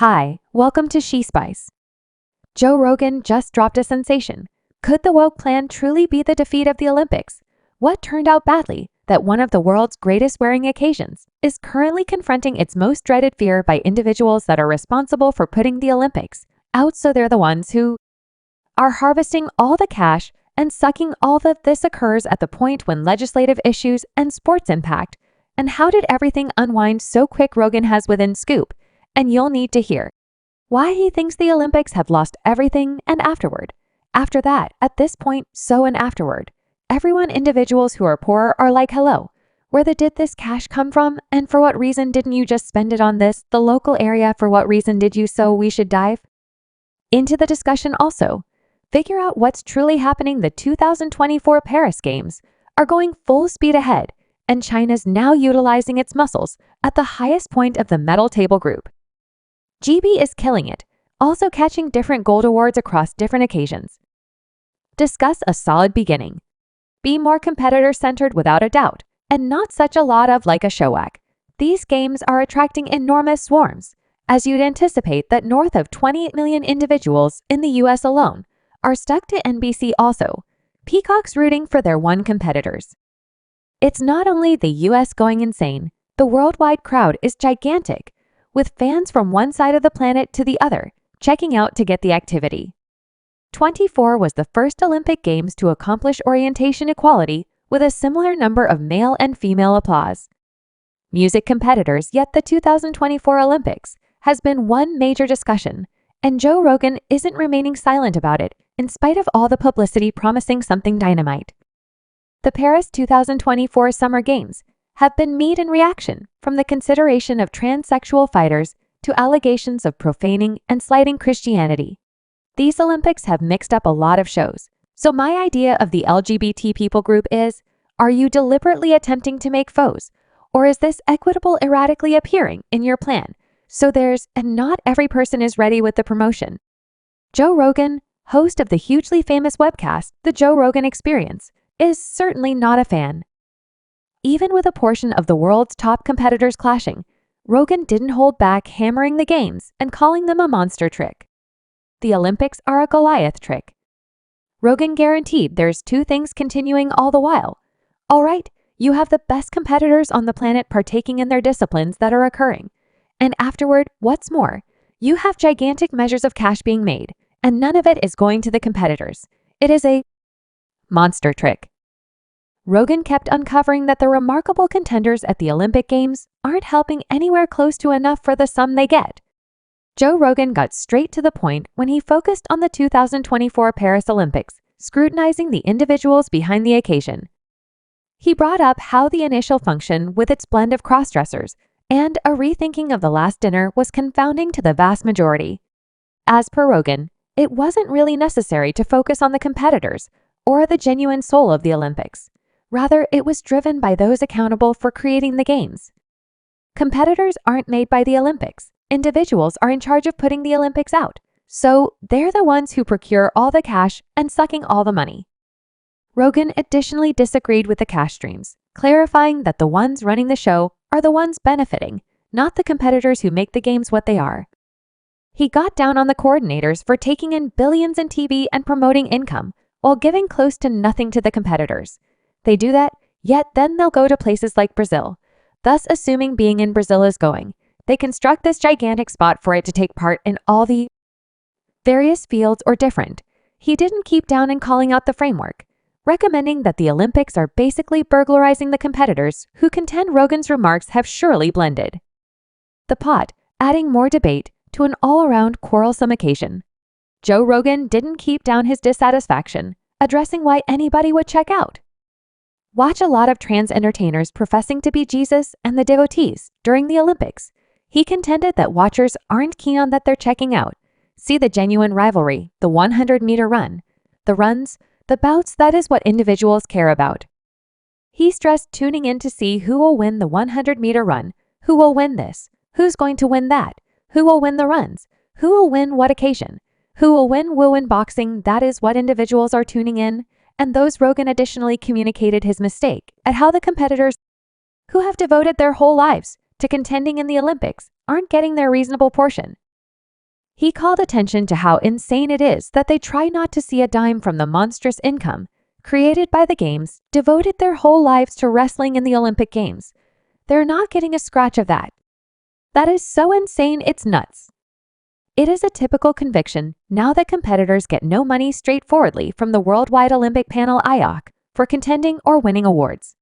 Hi, welcome to She Spice. Joe Rogan just dropped a sensation. Could the woke plan truly be the defeat of the Olympics? What turned out badly that one of the world's greatest wearing occasions is currently confronting its most dreaded fear by individuals that are responsible for putting the Olympics out, so they're the ones who are harvesting all the cash and sucking all that this occurs at the point when legislative issues and sports impact. And how did everything unwind so quick? Rogan has within scoop, and you'll need to hear why he thinks the Olympics have lost everything and afterward. After that, at this point, so and afterward, everyone, individuals who are poorer are like, hello, where did this cash come from? And for what reason didn't you just spend it on this, the local area? For what reason did you? So we should dive into the discussion also. Figure out what's truly happening. The 2024 Paris Games are going full speed ahead, and China's now utilizing its muscles at the highest point of the medal table group. GB is killing it, also catching different gold awards across different occasions. Discuss a solid beginning. Be more competitor-centered without a doubt, and not such a lot of like a showwhack. These games are attracting enormous swarms, as you'd anticipate that north of 28 million individuals in the US alone are stuck to NBC also. Peacocks rooting for their one competitors. It's not only the US going insane, the worldwide crowd is gigantic, with fans from one side of the planet to the other, checking out to get the activity. 24 was the first Olympic Games to accomplish orientation equality with a similar number of male and female applause. Music competitors, yet the 2024 Olympics has been one major discussion, and Joe Rogan isn't remaining silent about it in spite of all the publicity promising something dynamite. The Paris 2024 Summer Games have been made in reaction from the consideration of transsexual fighters to allegations of profaning and slighting Christianity. These Olympics have mixed up a lot of shows, so my idea of the LGBT people group is, are you deliberately attempting to make foes, or is this equitable erratically appearing in your plan? So and not every person is ready with the promotion. Joe Rogan, host of the hugely famous webcast, The Joe Rogan Experience, is certainly not a fan. Even with a portion of the world's top competitors clashing, Rogan didn't hold back, hammering the games and calling them a monster trick. The Olympics are a Goliath trick. Rogan guaranteed there's two things continuing all the while. All right, you have the best competitors on the planet partaking in their disciplines that are occurring. And afterward, what's more, you have gigantic measures of cash being made, and none of it is going to the competitors. It is a monster trick. Rogan kept uncovering that the remarkable contenders at the Olympic Games aren't helping anywhere close to enough for the sum they get. Joe Rogan got straight to the point when he focused on the 2024 Paris Olympics, scrutinizing the individuals behind the occasion. He brought up how the initial function, with its blend of cross-dressers and a rethinking of the last dinner, was confounding to the vast majority. As per Rogan, it wasn't really necessary to focus on the competitors or the genuine soul of the Olympics. Rather, it was driven by those accountable for creating the games. Competitors aren't made by the Olympics. Individuals are in charge of putting the Olympics out, so they're the ones who procure all the cash and sucking all the money. Rogan additionally disagreed with the cash streams, clarifying that the ones running the show are the ones benefiting, not the competitors who make the games what they are. He got down on the coordinators for taking in billions in TV and promoting income, while giving close to nothing to the competitors. They do that, yet then they'll go to places like Brazil, thus assuming being in Brazil is going. They construct this gigantic spot for it to take part in all the various fields or different. He didn't keep down in calling out the framework, recommending that the Olympics are basically burglarizing the competitors who contend. Rogan's remarks have surely blended the pot, adding more debate to an all-around quarrelsome occasion. Joe Rogan didn't keep down his dissatisfaction, addressing why anybody would check out. Watch a lot of trans entertainers professing to be Jesus and the devotees during the Olympics. He contended that watchers aren't keen on that, they're checking out. See the genuine rivalry, the 100-meter run, the runs, the bouts, that is what individuals care about. He stressed tuning in to see who will win the 100-meter run, who will win this, who's going to win that, who will win the runs, who will win what occasion, who will win boxing, that is what individuals are tuning in. And those Rogan additionally communicated his mistake at how the competitors who have devoted their whole lives to contending in the Olympics aren't getting their reasonable portion. He called attention to how insane it is that they try not to see a dime from the monstrous income created by the Games, devoted their whole lives to wrestling in the Olympic Games. They're not getting a scratch of that. That is so insane, it's nuts. It is a typical conviction now that competitors get no money straightforwardly from the Worldwide Olympic Panel IOC for contending or winning awards.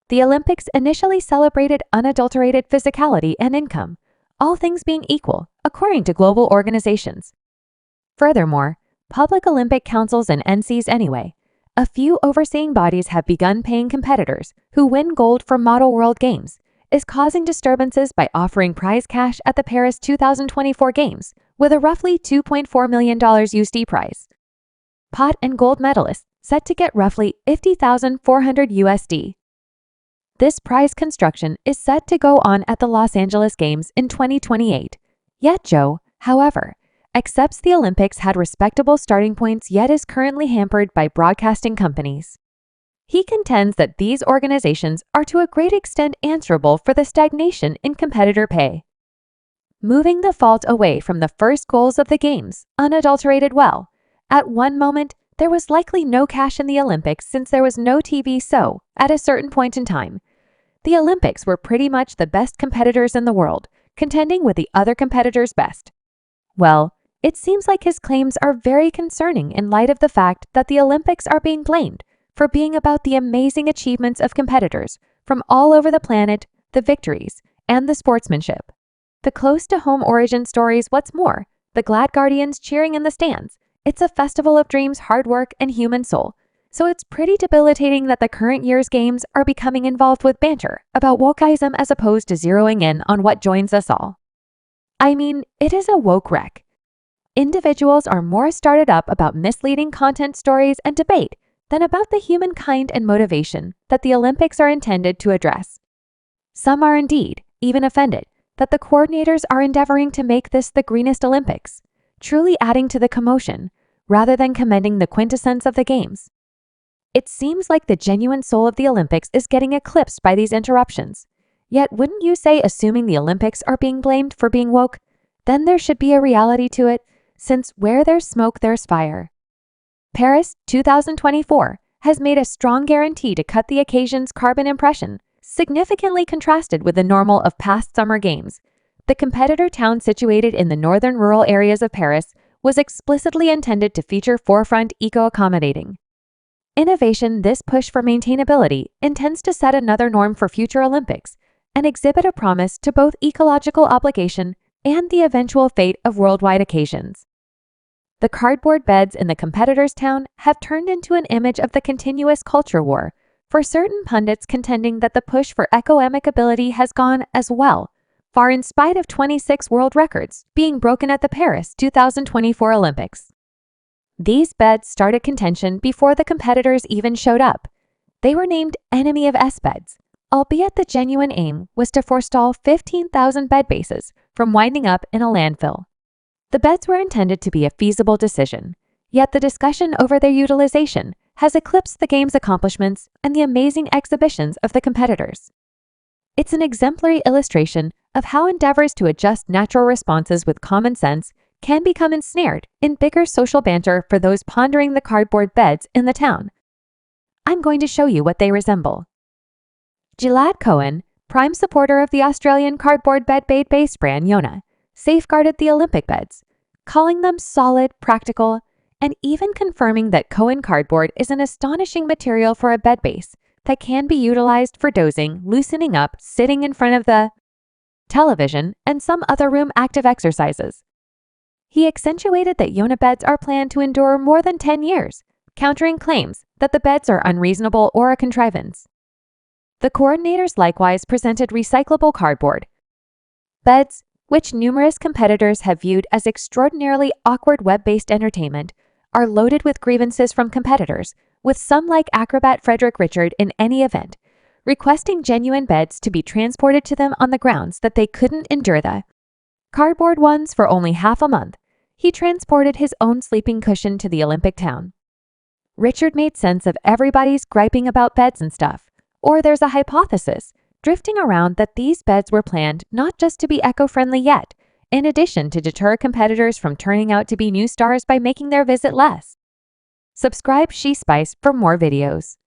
The Olympics initially celebrated unadulterated physicality and income, all things being equal, according to global organizations. Furthermore, public Olympic councils and NCs anyway, a few overseeing bodies have begun paying competitors who win gold from Model World Games, is causing disturbances by offering prize cash at the Paris 2024 Games with a roughly $2.4 million USD prize. Pot and gold medalists set to get roughly $50,400 USD. This prize construction is set to go on at the Los Angeles Games in 2028. Yet Joe, however, accepts the Olympics had respectable starting points yet is currently hampered by broadcasting companies. He contends that these organizations are to a great extent answerable for the stagnation in competitor pay. Moving the fault away from the first goals of the Games, unadulterated well, at one moment, there was likely no cash in the Olympics since there was no TV, so, at a certain point in time, the Olympics were pretty much the best competitors in the world, contending with the other competitors' best. Well, it seems like his claims are very concerning in light of the fact that the Olympics are being blamed for being about the amazing achievements of competitors from all over the planet, the victories, and the sportsmanship. The close-to-home origin stories, what's more, the Glad Guardians cheering in the stands. It's a festival of dreams, hard work, and human soul. So it's pretty debilitating that the current year's Games are becoming involved with banter about wokeism as opposed to zeroing in on what joins us all. I mean, it is a woke wreck. Individuals are more started up about misleading content stories and debate than about the humankind and motivation that the Olympics are intended to address. Some are indeed even offended that the coordinators are endeavoring to make this the greenest Olympics, truly adding to the commotion rather than commending the quintessence of the Games. It seems like the genuine soul of the Olympics is getting eclipsed by these interruptions. Yet wouldn't you say, assuming the Olympics are being blamed for being woke, then there should be a reality to it, since where there's smoke, there's fire. Paris 2024 has made a strong guarantee to cut the occasion's carbon impression, significantly contrasted with the normal of past summer games. The competitor town situated in the northern rural areas of Paris was explicitly intended to feature forefront eco-accommodating innovation. This push for maintainability intends to set another norm for future Olympics and exhibit a promise to both ecological obligation and the eventual fate of worldwide occasions. The cardboard beds in the competitor's town have turned into an image of the continuous culture war, for certain pundits contending that the push for eco-amicability has gone as well, far in spite of 26 world records being broken at the Paris 2024 Olympics. These beds started contention before the competitors even showed up. They were named Enemy of S beds, albeit the genuine aim was to forestall 15,000 bed bases from winding up in a landfill. The beds were intended to be a feasible decision, yet the discussion over their utilization has eclipsed the game's accomplishments and the amazing exhibitions of the competitors. It's an exemplary illustration of how endeavors to adjust natural responses with common sense can become ensnared in bigger social banter for those pondering the cardboard beds in the town. I'm going to show you what they resemble. Gilad Cohen, prime supporter of the Australian cardboard bed base brand Yona, safeguarded the Olympic beds, calling them solid, practical, and even confirming that Cohen cardboard is an astonishing material for a bed base that can be utilized for dozing, loosening up, sitting in front of the television, and some other room active exercises. He accentuated that Yona beds are planned to endure more than 10 years, countering claims that the beds are unreasonable or a contrivance. The coordinators likewise presented recyclable cardboard beds, which numerous competitors have viewed as extraordinarily awkward web-based entertainment, are loaded with grievances from competitors, with some like acrobat Frederick Richard in any event, requesting genuine beds to be transported to them on the grounds that they couldn't endure the cardboard ones for only half a month. He transported his own sleeping cushion to the Olympic town. Richard made sense of everybody's griping about beds and stuff, or there's a hypothesis drifting around that these beds were planned not just to be eco-friendly yet, in addition to deter competitors from turning out to be new stars by making their visit less. Subscribe She Spice for more videos.